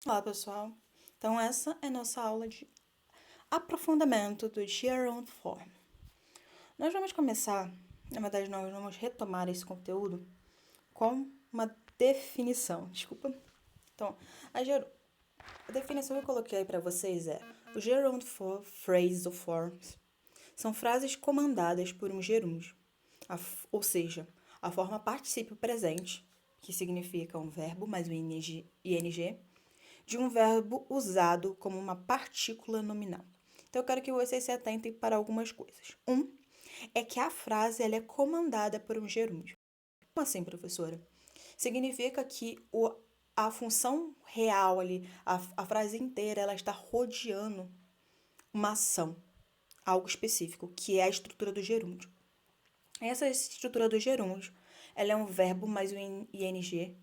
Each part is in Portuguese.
Olá, pessoal. Então, essa é nossa aula de aprofundamento do Gerund Form. Nós vamos começar, na verdade, nós vamos retomar esse conteúdo com uma definição. Desculpa. Então, a definição que eu coloquei aí para vocês é: o Gerund for phrasal forms são frases comandadas por um gerúndio, ou seja, a forma particípio presente, que significa um verbo mais um ing, de um verbo usado como uma partícula nominal. Então, eu quero que vocês se atentem para algumas coisas. É que a frase ela é comandada por um gerúndio. Como assim, professora? Significa que a função real ali, a frase inteira, ela está rodeando uma ação, algo específico, que é a estrutura do gerúndio. Essa estrutura do gerúndio, ela é um verbo mais um ing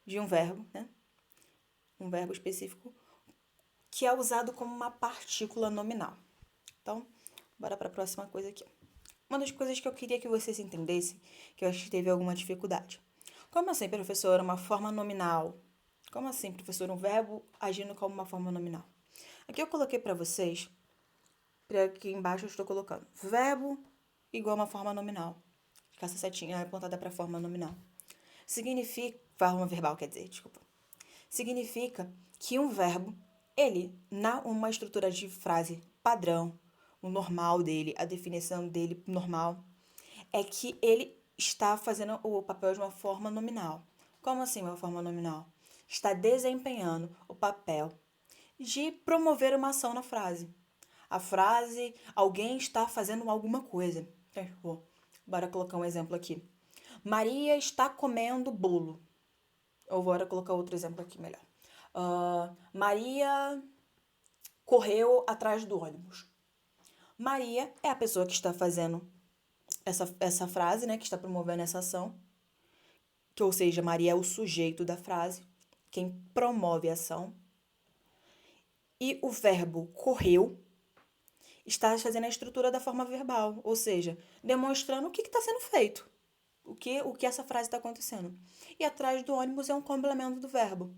de um verbo, né? Um verbo específico que é usado como uma partícula nominal. Então, bora para a próxima coisa aqui. Uma das coisas que eu queria que vocês entendessem, que eu acho que teve alguma dificuldade. Como assim, professora, uma forma nominal? Como assim, professor, um verbo agindo como uma forma nominal? Aqui eu coloquei para vocês, aqui embaixo eu estou colocando verbo igual a uma forma nominal. Com essa setinha apontada para a forma nominal. Significa, forma verbal quer dizer, desculpa. Significa que um verbo, ele, na uma estrutura de frase padrão, o normal dele, a definição dele normal, é que ele está fazendo o papel de uma forma nominal. Como assim uma forma nominal? Está desempenhando o papel de promover uma ação na frase. A frase, alguém está fazendo alguma coisa. Bora colocar um exemplo aqui. Maria está comendo bolo. Ou bora colocar outro exemplo aqui melhor. Maria correu atrás do ônibus. Maria é a pessoa que está fazendo essa frase, né? Que está promovendo essa ação. Que, ou seja, Maria é o sujeito da frase, quem promove a ação. E o verbo correu está fazendo a estrutura da forma verbal, ou seja, demonstrando o que está sendo feito, o que essa frase está acontecendo. E atrás do ônibus é um complemento do verbo.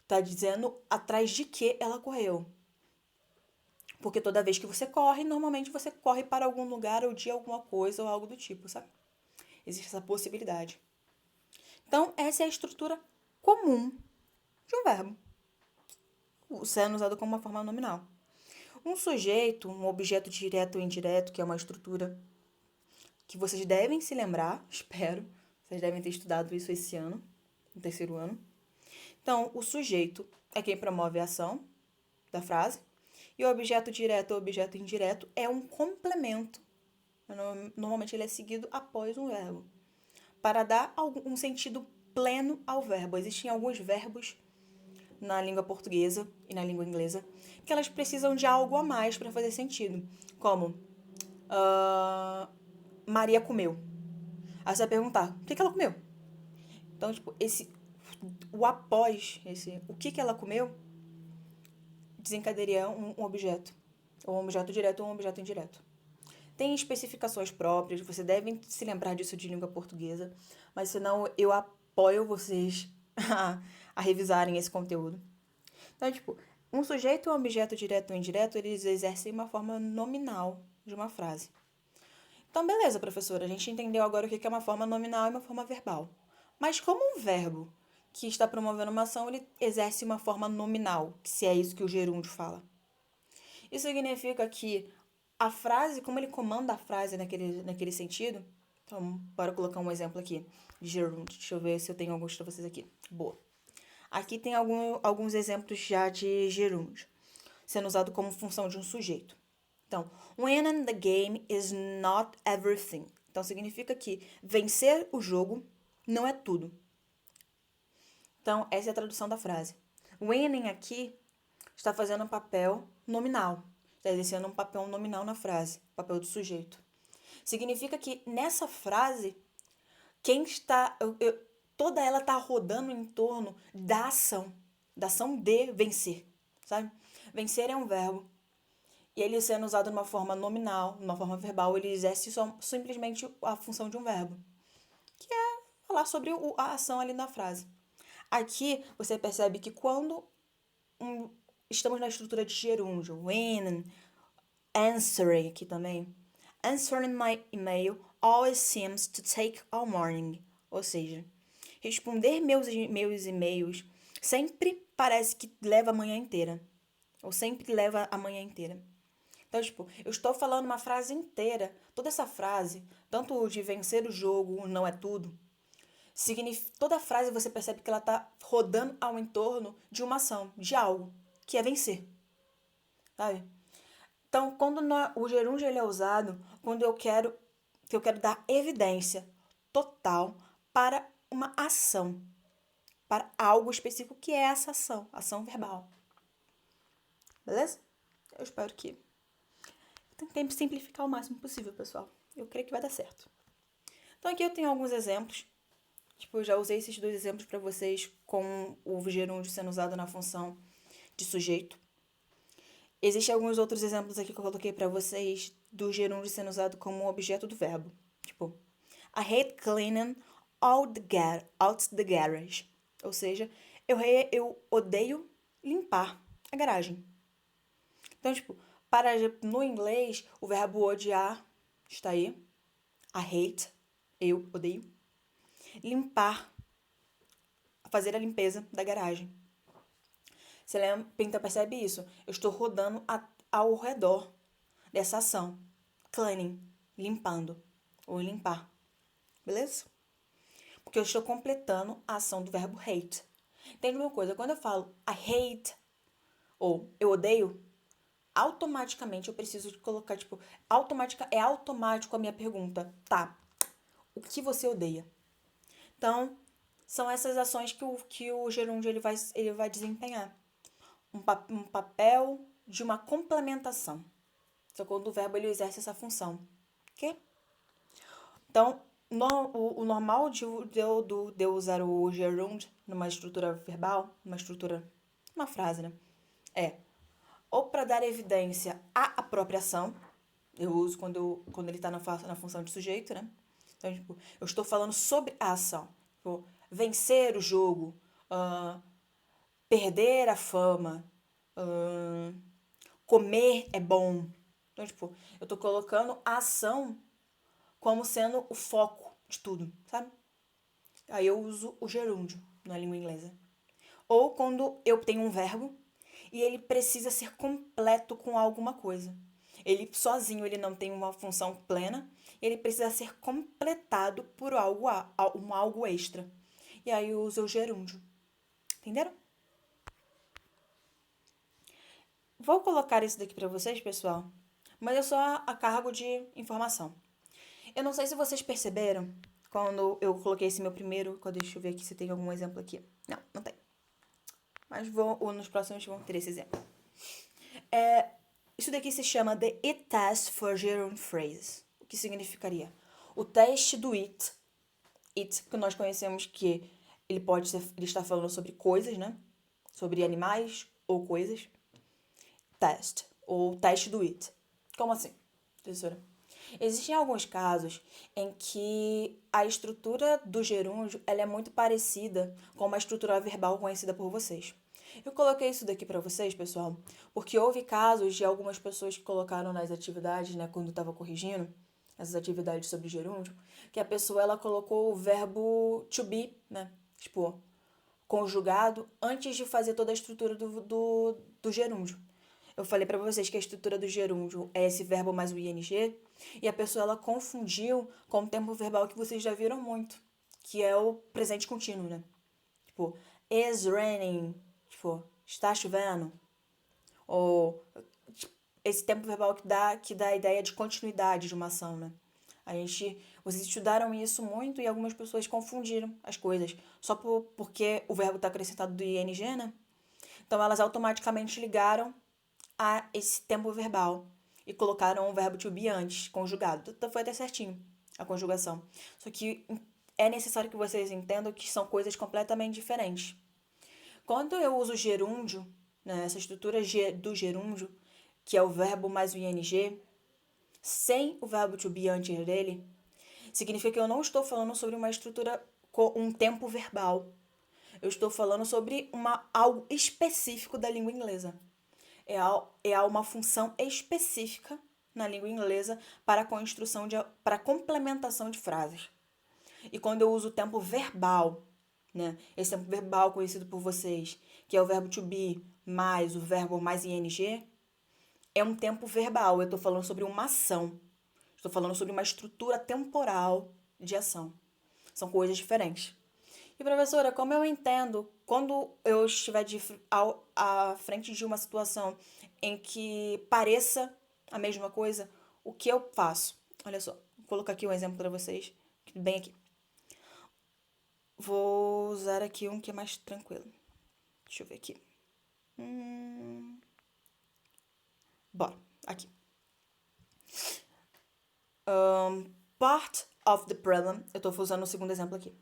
Está dizendo atrás de que ela correu. Porque toda vez que você corre, normalmente você corre para algum lugar ou de alguma coisa ou algo do tipo, sabe? Existe essa possibilidade. Então, essa é a estrutura comum de um verbo, sendo usado como uma forma nominal. Um sujeito, um objeto direto ou indireto, que é uma estrutura que vocês devem se lembrar, espero. Vocês devem ter estudado isso esse ano, no terceiro ano. Então, o sujeito é quem promove a ação da frase. E o objeto direto ou objeto indireto é um complemento. Normalmente ele é seguido após um verbo. Para dar um sentido pleno ao verbo. Existem alguns verbos na língua portuguesa e na língua inglesa que elas precisam de algo a mais para fazer sentido. Como Maria comeu. Aí você vai perguntar, o que ela comeu? Então, tipo, o após, o que ela comeu, desencadearia um objeto. Ou um objeto direto ou um objeto indireto. Tem especificações próprias, você deve se lembrar disso de língua portuguesa, mas senão eu apoio vocês a revisarem esse conteúdo. Então, tipo, um sujeito ou um objeto direto ou indireto, eles exercem uma forma nominal de uma frase. Então, beleza, professora, a gente entendeu agora o que é uma forma nominal e uma forma verbal. Mas como um verbo que está promovendo uma ação, ele exerce uma forma nominal, se é isso que o gerúndio fala. Isso significa que a frase, como ele comanda a frase naquele sentido, então, bora colocar um exemplo aqui de gerúndio. Deixa eu ver se eu tenho alguns para vocês aqui. Boa. Aqui tem alguns exemplos já de gerúndio, sendo usado como função de um sujeito. Então, winning the game is not everything. Então, significa que vencer o jogo não é tudo. Então, essa é a tradução da frase. Winning aqui está fazendo um papel nominal. Está exercendo um papel nominal na frase, papel do sujeito. Significa que nessa frase, quem está. Toda ela está rodando em torno da ação de vencer, sabe? Vencer é um verbo. E ele sendo usado de uma forma nominal, de uma forma verbal, ele exerce simplesmente a função de um verbo, que é falar sobre a ação ali na frase. Aqui você percebe que quando estamos na estrutura de gerúndio. When, answering aqui também. Answering my email always seems to take all morning. Ou seja, responder meus e-mails sempre parece que leva a manhã inteira. Ou sempre leva a manhã inteira. Então, tipo, eu estou falando uma frase inteira. Toda essa frase, tanto de vencer o jogo, não é tudo, toda frase você percebe que ela está rodando ao entorno de uma ação, de algo, que é vencer. Sabe? Então, quando o gerúndio ele é usado, quando eu quero dar evidência total para uma ação, para algo específico que é essa ação verbal. Beleza? Eu espero que tentei simplificar o máximo possível, pessoal. Eu creio que vai dar certo. Então, aqui eu tenho alguns exemplos. Tipo, eu já usei esses 2 exemplos para vocês com o gerúndio sendo usado na função de sujeito. Existem alguns outros exemplos aqui que eu coloquei para vocês do gerúndio sendo usado como objeto do verbo. Tipo, I hate cleaning out the garage. Ou seja, eu odeio limpar a garagem. Então, tipo, no inglês, o verbo odiar está aí. I hate, eu odeio. Limpar, fazer a limpeza da garagem. Você lembra? Então percebe isso? Eu estou rodando ao redor dessa ação. Cleaning, limpando, ou limpar. Beleza? Porque eu estou completando a ação do verbo hate. Entende uma coisa? Quando eu falo I hate, ou eu odeio, automaticamente eu preciso de colocar, tipo, é automático a minha pergunta. Tá, o que você odeia? Então, são essas ações que o gerúndio ele vai desempenhar. Um papel de uma complementação. Só quando o verbo ele exerce essa função. Ok? Então, o normal de eu usar o gerúndio numa estrutura verbal, uma frase, né? É ou para dar evidência à apropriação, eu uso quando ele está na função de sujeito, né? Então, tipo, eu estou falando sobre a ação. Tipo, vencer o jogo, perder a fama, comer é bom. Então, tipo, eu tô colocando a ação como sendo o foco de tudo, sabe? Aí eu uso o gerúndio na língua inglesa. Ou quando eu tenho um verbo e ele precisa ser completo com alguma coisa. Ele sozinho ele não tem uma função plena, ele precisa ser completado por algo extra. E aí eu uso o gerúndio. Entenderam? Vou colocar isso daqui para vocês, pessoal, mas é só a cargo de informação. Eu não sei se vocês perceberam quando eu coloquei esse meu primeiro. Deixa eu ver aqui se tem algum exemplo aqui. Não tem. Mas nos próximos vão ter esse exemplo. Isso daqui se chama The It Test for Gerund Phrases. O que significaria? O teste do it. It, que nós conhecemos que ele está falando sobre coisas, né? Sobre animais ou coisas. Test, ou teste do it. Como assim, professora? Existem alguns casos em que a estrutura do gerúndio ela é muito parecida com uma estrutura verbal conhecida por vocês. Eu coloquei isso daqui para vocês, pessoal, porque houve casos de algumas pessoas que colocaram nas atividades, né, quando estava corrigindo essas atividades sobre gerúndio, que a pessoa ela colocou o verbo to be, né, tipo, conjugado antes de fazer toda a estrutura do gerúndio. Eu falei para vocês que a estrutura do gerúndio é esse verbo mais o ing, e a pessoa ela confundiu com o tempo verbal que vocês já viram muito, que é o presente contínuo, né? Tipo, is raining, tipo, está chovendo. Ou esse tempo verbal que dá a ideia de continuidade de uma ação, né? Vocês estudaram isso muito e algumas pessoas confundiram as coisas. Só porque o verbo está acrescentado do ing, né? Então elas automaticamente ligaram a esse tempo verbal e colocaram o verbo to be antes, conjugado. Então foi até certinho a conjugação. Só que é necessário que vocês entendam que são coisas completamente diferentes. Quando eu uso gerúndio, né, essa estrutura do gerúndio, que é o verbo mais o ing, sem o verbo to be antes dele, significa que eu não estou falando sobre uma estrutura com um tempo verbal. Eu estou falando sobre algo específico da língua inglesa. É uma função específica na língua inglesa para a construção para a complementação de frases. E quando eu uso o tempo verbal, né? Esse tempo verbal conhecido por vocês, que é o verbo to be mais o verbo mais ing, é um tempo verbal. Eu estou falando sobre uma ação. Estou falando sobre uma estrutura temporal de ação. São coisas diferentes. E professora, como eu entendo quando eu estiver à frente de uma situação em que pareça a mesma coisa, o que eu faço? Olha só, vou colocar aqui um exemplo para vocês, bem aqui. Vou usar aqui um que é mais tranquilo. Deixa eu ver aqui. Bora, aqui. Part of the problem, eu tô usando o segundo exemplo aqui.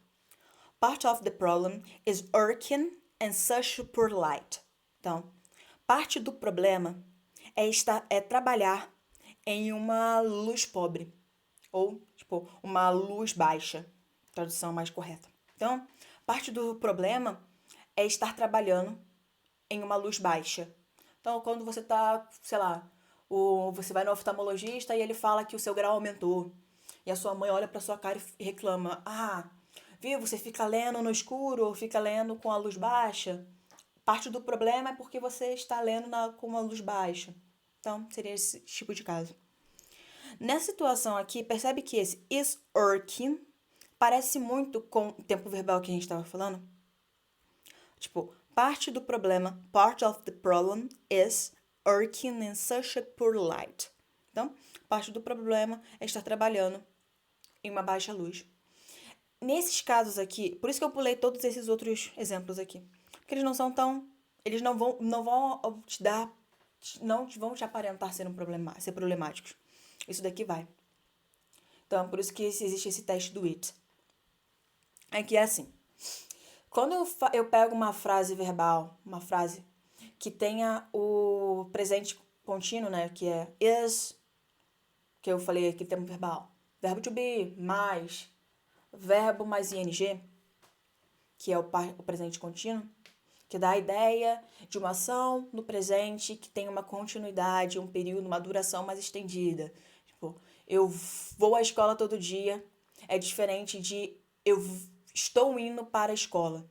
Part of the problem is working in such a poor light. Então, parte do problema é trabalhar em uma luz pobre. Ou, tipo, uma luz baixa. Tradução mais correta. Então, parte do problema é estar trabalhando em uma luz baixa. Então, quando você tá, sei lá, você vai no oftalmologista e ele fala que o seu grau aumentou. E a sua mãe olha pra sua cara e reclama: Ah, viu, você fica lendo no escuro ou fica lendo com a luz baixa? Parte do problema é porque você está lendo com uma luz baixa. Então, seria esse tipo de caso. Nessa situação aqui, percebe que esse is working parece muito com o tempo verbal que a gente estava falando? Tipo, parte do problema, part of the problem is working in such a poor light. Então, parte do problema é estar trabalhando em uma baixa luz. Nesses casos aqui, por isso que eu pulei todos esses outros exemplos aqui. Porque eles não são tão. Eles não vão te dar. Não vão te aparentar ser problemáticos. Isso daqui vai. Então, por isso que existe esse teste do it. Aqui é assim. Quando eu pego uma frase verbal, uma frase que tenha o presente contínuo, né? Que é is, que eu falei aqui, tempo verbal. Verbo to be, mais. Verbo mais ing, que é o presente contínuo, que dá a ideia de uma ação no presente que tem uma continuidade, um período, uma duração mais estendida. Tipo, eu vou à escola todo dia, é diferente de eu estou indo para a escola.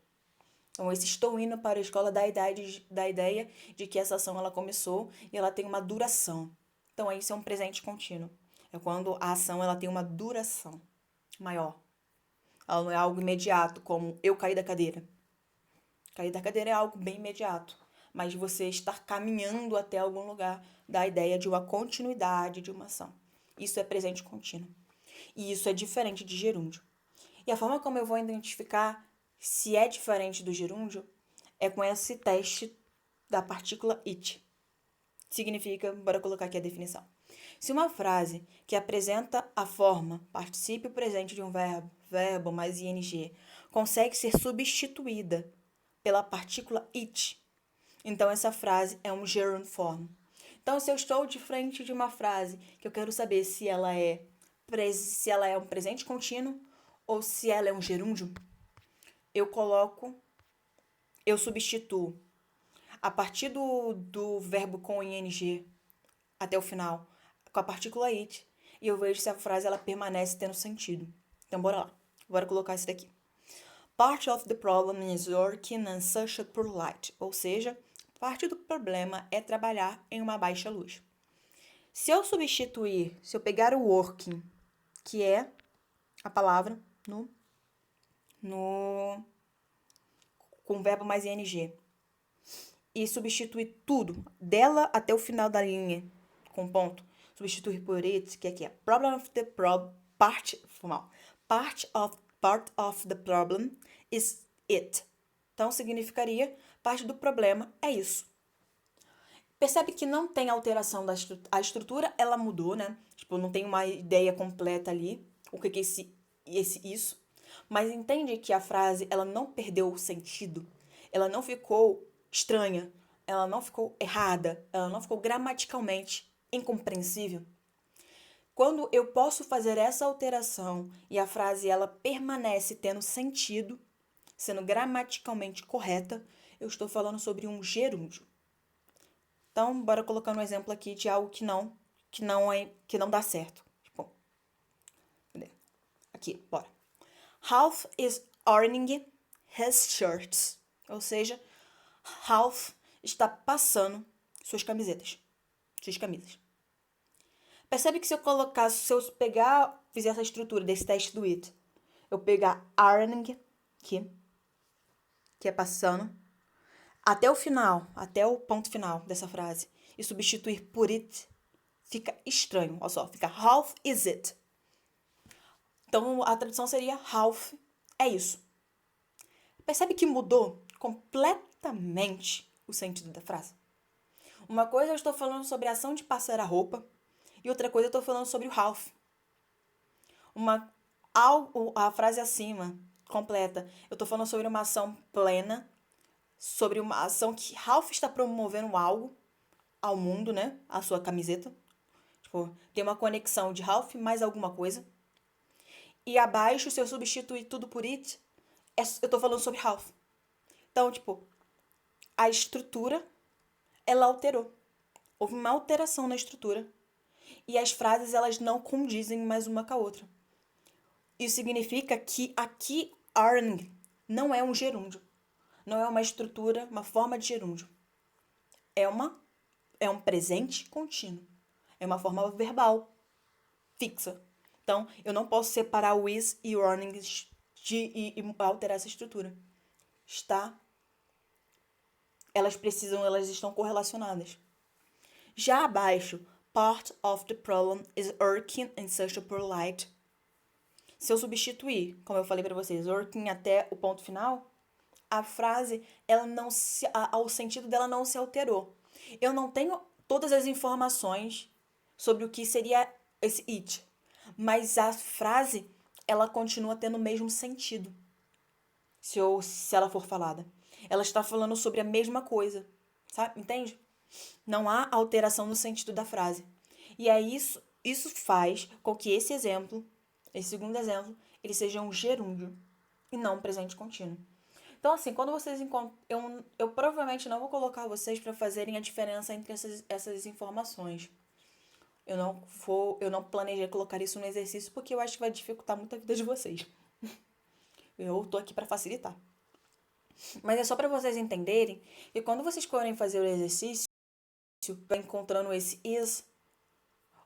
Então, esse estou indo para a escola dá a ideia de que essa ação ela começou e ela tem uma duração. Então, isso é um presente contínuo. É quando a ação ela tem uma duração maior. Ela não é algo imediato, como eu caí da cadeira. Cair da cadeira é algo bem imediato. Mas você estar caminhando até algum lugar dá a ideia de uma continuidade de uma ação. Isso é presente contínuo. E isso é diferente de gerúndio. E a forma como eu vou identificar se é diferente do gerúndio é com esse teste da partícula it. Significa, bora colocar aqui a definição. Se uma frase que apresenta a forma particípio presente de um verbo mais ing, consegue ser substituída pela partícula it, então essa frase é um gerund form. Então, se eu estou de frente de uma frase que eu quero saber se ela é um presente contínuo ou se ela é um gerúndio, eu substituo a partir do verbo com ing até o final, com a partícula it, e eu vejo se a frase ela permanece tendo sentido. Então, bora lá. Bora colocar isso daqui. Part of the problem is working in such a poor light. Ou seja, parte do problema é trabalhar em uma baixa luz. Se eu pegar o working, que é a palavra com o verbo mais ing, e substituir tudo, dela até o final da linha, com ponto, substituir por it, que aqui é problem of the part of the problem is it. Então, significaria parte do problema é isso. Percebe que não tem alteração a estrutura, ela mudou, né? Tipo, não tem uma ideia completa ali, o que é isso. Mas entende que a frase, ela não perdeu o sentido. Ela não ficou estranha, ela não ficou errada, ela não ficou gramaticalmente incompreensível. Quando eu posso fazer essa alteração e a frase ela permanece tendo sentido, sendo gramaticalmente correta, eu estou falando sobre um gerúndio. Então, bora colocar um exemplo aqui de algo que não dá certo. Tipo, aqui, bora. Ralph is ironing his shirts. Ou seja, Ralph está passando suas camisas. Percebe que se eu fizer essa estrutura desse teste do it, eu pegar ironing aqui, que é passando, até o final, até o ponto final dessa frase, e substituir por it, fica estranho. Olha só, fica Ralph is it. Então, a tradução seria Ralph é isso. Percebe que mudou completamente o sentido da frase? Uma coisa eu estou falando sobre a ação de passar a roupa, e outra coisa eu estou falando sobre o Ralph. A frase acima, completa, eu estou falando sobre uma ação plena, sobre uma ação que Ralph está promovendo algo ao mundo, né? A sua camiseta. Tipo, tem uma conexão de Ralph mais alguma coisa. E abaixo, se eu substituir tudo por it, eu tô falando sobre Ralph. Então, tipo, a estrutura, ela alterou. Houve uma alteração na estrutura. E as frases, elas não condizem mais uma com a outra. Isso significa que aqui, earning não é um gerúndio. Não é uma estrutura, uma forma de gerúndio. É um presente contínuo. É uma forma verbal fixa. Então, eu não posso separar o is e o earning e alterar essa estrutura. Elas estão correlacionadas. Já abaixo, part of the problem is working in such a poor light. Se eu substituir, como eu falei para vocês, working até o ponto final, a frase, o sentido dela não se alterou. Eu não tenho todas as informações sobre o que seria esse it, mas a frase, ela continua tendo o mesmo sentido, se ela for falada. Ela está falando sobre a mesma coisa, sabe? Entende? Não há alteração no sentido da frase. E aí isso faz com que esse segundo exemplo, ele seja um gerúndio e não um presente contínuo. Então, assim, quando vocês encontram... Eu provavelmente não vou colocar vocês para fazerem a diferença entre essas informações. Eu não planejei colocar isso no exercício porque eu acho que vai dificultar muito a vida de vocês. Eu tô aqui para facilitar. Mas é só para vocês entenderem que quando vocês forem fazer o exercício, vai encontrando esse is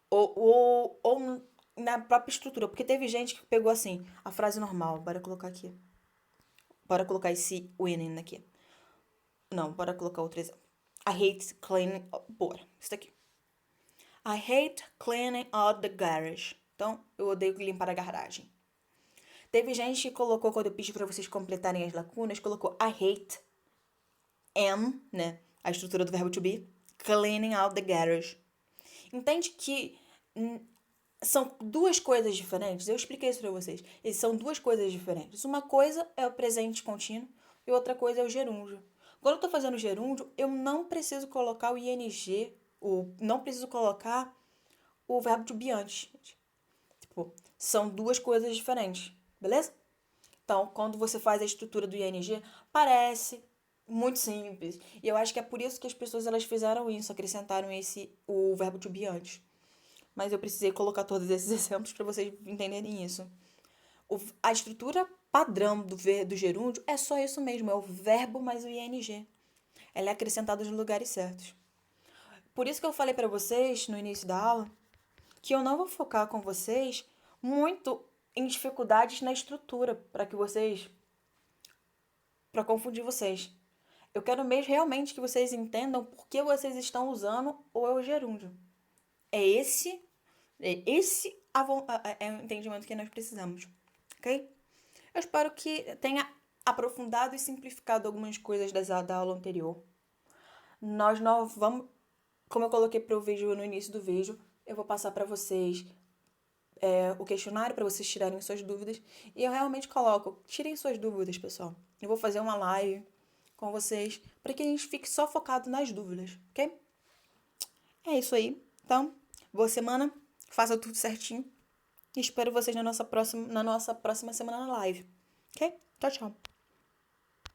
ou na própria estrutura. Porque teve gente que pegou assim, a frase normal. Bora colocar aqui. Bora colocar esse winning aqui. Não, bora colocar outro exemplo. I hate cleaning... Bora, isso daqui. I hate cleaning out the garage. Então, eu odeio limpar a garagem. Teve gente que colocou, quando eu pedi para vocês completarem as lacunas, colocou I hate am, né? A estrutura do verbo to be, cleaning out the garage. Entende que são duas coisas diferentes? Eu expliquei isso para vocês. São duas coisas diferentes. Uma coisa é o presente contínuo e outra coisa é o gerúndio. Quando eu tô fazendo gerúndio, eu não preciso colocar o ing, não preciso colocar o verbo to be antes. Tipo, são duas coisas diferentes. Beleza? Então, quando você faz a estrutura do ing, parece muito simples. E eu acho que é por isso que as pessoas elas fizeram isso, acrescentaram o verbo to be antes. Mas eu precisei colocar todos esses exemplos para vocês entenderem isso. A estrutura padrão do gerúndio é só isso mesmo, é o verbo mais o ing. Ela é acrescentada nos lugares certos. Por isso que eu falei para vocês no início da aula que eu não vou focar com vocês muito em dificuldades na estrutura para confundir vocês. Eu quero mesmo realmente que vocês entendam por que vocês estão usando o gerúndio. É esse é o entendimento que nós precisamos, ok? Eu espero que tenha aprofundado e simplificado algumas coisas da aula anterior. Nós não vamos, como eu coloquei para o vídeo no início do vídeo, eu vou passar para vocês o questionário para vocês tirarem suas dúvidas. E eu realmente coloco, tirem suas dúvidas, pessoal. Eu vou fazer uma live com vocês para que a gente fique só focado nas dúvidas, ok? É isso aí. Então, boa semana, faça tudo certinho. E espero vocês na nossa próxima semana na live, ok? Tchau, tchau.